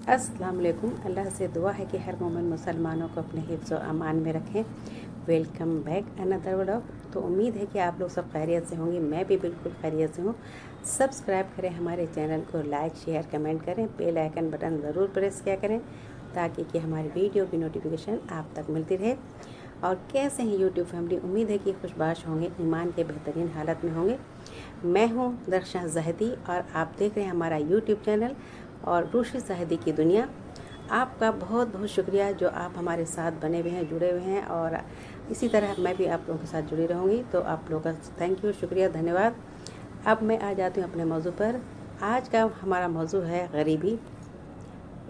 अस्सलाम वालेकुम। अल्लाह से दुआ है कि हर मोमिन मुसलमानों को अपने हिफ्ज़ व अमान में रखें। Welcome back another vlog. तो उम्मीद है कि आप लोग सब खैरियत से होंगे, मैं भी बिल्कुल खैरियत से हूँ। सब्सक्राइब करें हमारे चैनल को, लाइक शेयर कमेंट करें, बेल आइकन बटन ज़रूर प्रेस किया करें ताकि कि हमारी वीडियो की नोटिफिकेशन आप तक मिलती रहे। और कैसे हैं यूट्यूब फैमिली, उम्मीद है कि खुशबाश होंगे, ईमान के बेहतरीन हालत में होंगे। मैं हूँ दर्शा जहदी और आप देख रहे हैं हमारा यूट्यूब चैनल और रूशी जहदी की दुनिया। आपका बहुत बहुत शुक्रिया जो आप हमारे साथ बने हुए हैं, जुड़े हुए हैं, और इसी तरह मैं भी आप लोगों के साथ जुड़ी रहूँगी। तो आप लोगों का थैंक यू, शुक्रिया, धन्यवाद। अब मैं आ जाती हूँ अपने मौजू पर। आज का हमारा मौजू है गरीबी।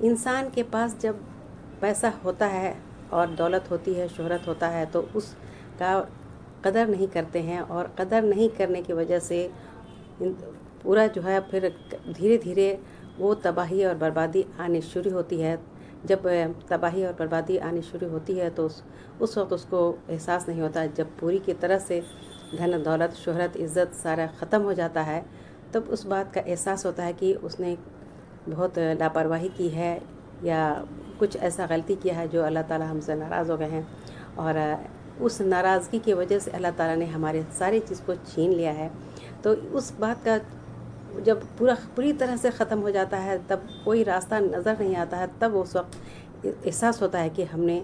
इंसान के पास जब पैसा होता है और दौलत होती है, शोहरत होता है, तो उसका कदर नहीं करते हैं, और कदर नहीं करने की वजह से पूरा जो है फिर धीरे धीरे वो तबाही और बर्बादी आनी शुरू होती है। जब तबाही और बर्बादी आनी शुरू होती है तो उस वक्त उसको एहसास नहीं होता। जब पूरी की तरह से धन दौलत शोहरत इज़्ज़त सारा ख़त्म हो जाता है, तब उस बात का एहसास होता है कि उसने बहुत लापरवाही की है या कुछ ऐसा गलती किया है जो अल्लाह ताला हमसे नाराज़ हो गए हैं, और उस नाराज़गी की वजह से अल्लाह ताला ने हमारे सारी चीज़ को छीन लिया है। तो उस बात का जब पूरी तरह से ख़त्म हो जाता है, तब कोई रास्ता नज़र नहीं आता है, तब उस वक्त एहसास होता है कि हमने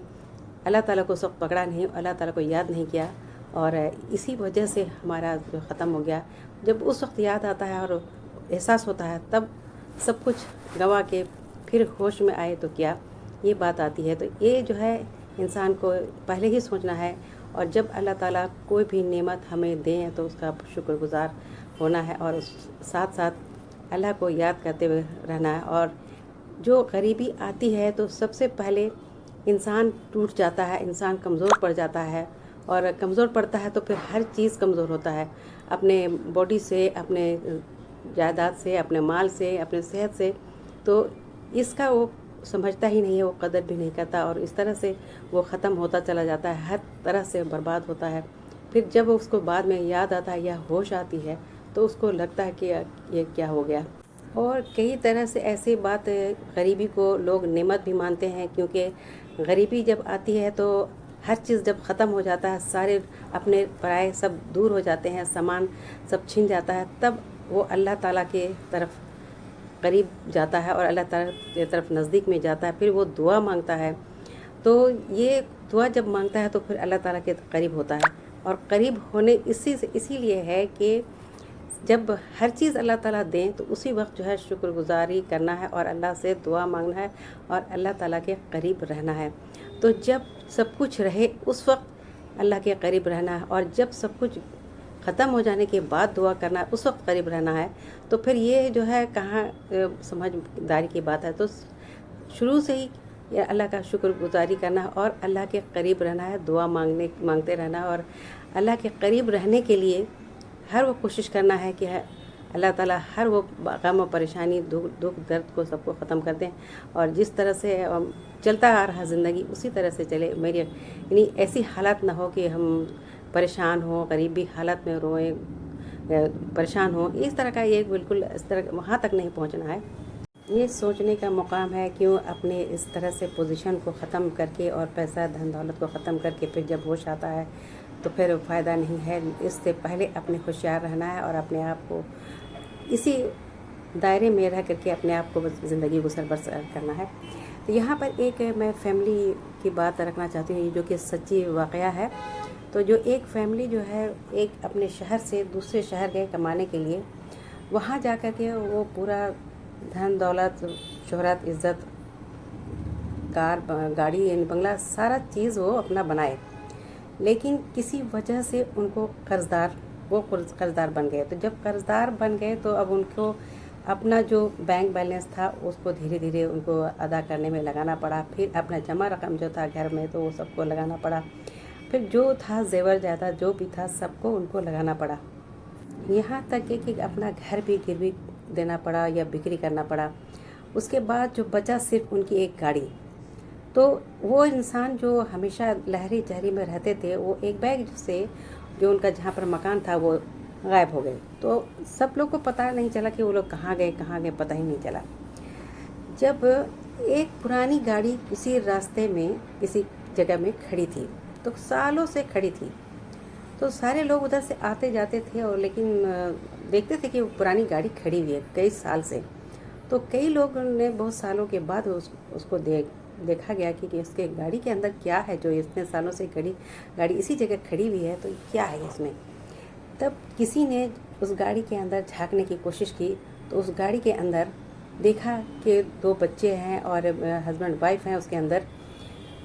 अल्लाह ताला को उस वक्त पकड़ा नहीं, अल्लाह ताला को याद नहीं किया, और इसी वजह से हमारा जो ख़त्म हो गया। जब उस वक्त याद आता है और एहसास होता है, तब सब कुछ गंवा के फिर होश में आए तो क्या, ये बात आती है। तो ये जो है इंसान को पहले ही सोचना है, और जब अल्लाह ताला कोई भी नेमत हमें दें तो उसका शुक्रगुज़ार होना है, और साथ साथ अल्लाह को याद करते हुए रहना है। और जो गरीबी आती है तो सबसे पहले इंसान टूट जाता है, इंसान कमज़ोर पड़ जाता है, और कमज़ोर पड़ता है तो फिर हर चीज़ कमज़ोर होता है, अपने बॉडी से, अपने जायदाद से, अपने माल से, अपने सेहत से। तो इसका वो समझता ही नहीं है, वो कदर भी नहीं करता, और इस तरह से वो ख़त्म होता चला जाता है, हर तरह से बर्बाद होता है। फिर जब उसको बाद में याद आता है या होश आती है तो उसको लगता है कि ये क्या हो गया। और कई तरह से ऐसी बात गरीबी को लोग नेमत भी मानते हैं, क्योंकि गरीबी जब आती है तो हर चीज़ जब ख़त्म हो जाता है, सारे अपने पराए सब दूर हो जाते हैं, सामान सब छिन जाता है, तब वो अल्लाह ताला के तरफ करीब जाता है और अल्लाह ताला की तरफ नज़दीक में जाता है। फिर वो दुआ मांगता है, तो ये दुआ जब मांगता है तो फिर अल्लाह ताला के करीब होता है। और करीब होने इसीलिए है कि जब हर चीज़ अल्लाह ताला दें तो उसी वक्त जो है शुक्रगुज़ारी करना है, और अल्लाह से दुआ मांगना है, और अल्लाह ताला के करीब रहना है। तो जब सब कुछ रहे उस वक्त अल्लाह के करीब रहना है, और जब सब कुछ ख़त्म हो जाने के बाद दुआ करना है, उस वक्त करीब रहना है। तो फिर ये जो है कहाँ समझदारी की बात है। तो शुरू से ही अल्लाह का शुक्रगुज़ारी करना है और अल्लाह के करीब रहना है, दुआ मांगते रहना है, और अल्लाह के करीब रहने के लिए हर वो कोशिश करना है कि अल्लाह ताला हर वो गम और परेशानी, दुख दर्द को सबको ख़त्म कर दें, और जिस तरह से चलता आ रहा ज़िंदगी उसी तरह से चले। मेरी यानी ऐसी हालत ना हो कि हम परेशान हों, गरीबी हालत में रोएं, परेशान हों, इस तरह का ये बिल्कुल इस तरह वहाँ तक नहीं पहुँचना है। ये सोचने का मुकाम है क्यों अपने इस तरह से पोजीशन को ख़त्म करके और पैसा धन दौलत को ख़त्म करके फिर जब होश आता है तो फिर फ़ायदा नहीं है। इससे पहले अपने होशियार रहना है और अपने आप को इसी दायरे में रह करके अपने आप को ज़िंदगी बसर करना है। तो यहाँ पर एक मैं फैमिली की बात रखना चाहती हूँ, जो कि सच्ची वाक़या है। तो जो एक फैमिली जो है, एक अपने शहर से दूसरे शहर गए कमाने के लिए, वहाँ जा कर के वो पूरा धन दौलत शोहरत इज़्ज़त कार गाड़ी यानी बंगला सारा चीज़ वो अपना बनाए, लेकिन किसी वजह से उनको कर्ज़दार बन गए। तो जब कर्ज़दार बन गए तो अब उनको अपना जो बैंक बैलेंस था उसको धीरे धीरे उनको अदा करने में लगाना पड़ा। फिर अपना जमा रकम जो था घर में तो वो सबको लगाना पड़ा। फिर जो था जेवर जायदाद जो भी था सबको उनको लगाना पड़ा, यहाँ तक कि अपना घर भी गिरवी देना पड़ा या बिक्री करना पड़ा। उसके बाद जो बचा सिर्फ उनकी एक गाड़ी। तो वो इंसान जो हमेशा लहरी जहरी में रहते थे, वो एक बैग से जो उनका जहाँ पर मकान था वो गायब हो गए। तो सब लोग को पता नहीं चला कि वो लोग कहाँ गए पता ही नहीं चला। जब एक पुरानी गाड़ी किसी रास्ते में किसी जगह में खड़ी थी, तो सालों से खड़ी थी। तो सारे लोग उधर से आते जाते थे और लेकिन देखते थे कि वो पुरानी गाड़ी खड़ी हुई है कई साल से। तो कई लोगों ने बहुत सालों के बाद उसको देखा गया कि इसके गाड़ी के अंदर क्या है, जो इतने सालों से गाड़ी इसी जगह खड़ी हुई है, तो क्या है इसमें। तब किसी ने उस गाड़ी के अंदर झांकने की कोशिश की, तो उस गाड़ी के अंदर देखा कि 2 बच्चे हैं और हस्बैंड वाइफ हैं उसके अंदर।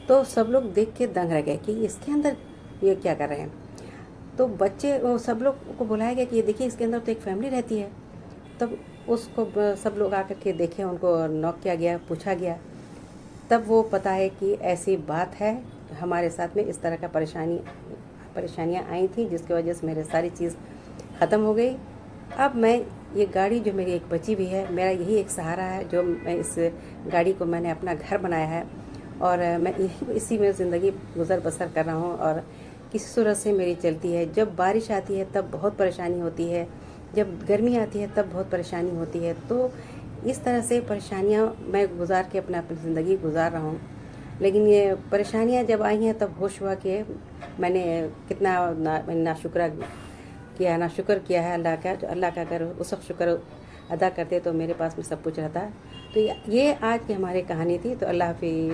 तो सब लोग देख के दंग रह गए कि इसके अंदर ये क्या कर रहे हैं। तो सब लोग को बुलाया गया कि ये देखिए इसके अंदर तो एक फैमिली रहती है। तब उसको सब लोग आकर के देखे, उनको नॉक किया गया, पूछा गया। तब वो पता है कि ऐसी बात है, हमारे साथ में इस तरह का परेशानियाँ आई थी, जिसकी वजह से मेरी सारी चीज़ ख़त्म हो गई। अब मैं ये गाड़ी जो मेरी एक बची हुई है, मेरा यही एक सहारा है, जो मैं इस गाड़ी को मैंने अपना घर बनाया है और मैं इसी में ज़िंदगी गुजर बसर कर रहा हूँ और किसी सूरत से मेरी चलती है। जब बारिश आती है तब बहुत परेशानी होती है, जब गर्मी आती है तब बहुत परेशानी होती है। तो इस तरह से परेशानियाँ मैं गुजार के अपनी ज़िंदगी गुजार रहा हूँ। लेकिन ये परेशानियाँ जब आई हैं तब होश हुआ कि मैंने कितना नाशुक्र किया है अल्लाह का। जो अल्लाह का अगर उस सब शुक्र अदा करते तो मेरे पास में सब कुछ रहता। तो ये आज की हमारी कहानी थी। तो अल्लाह हाफिज़।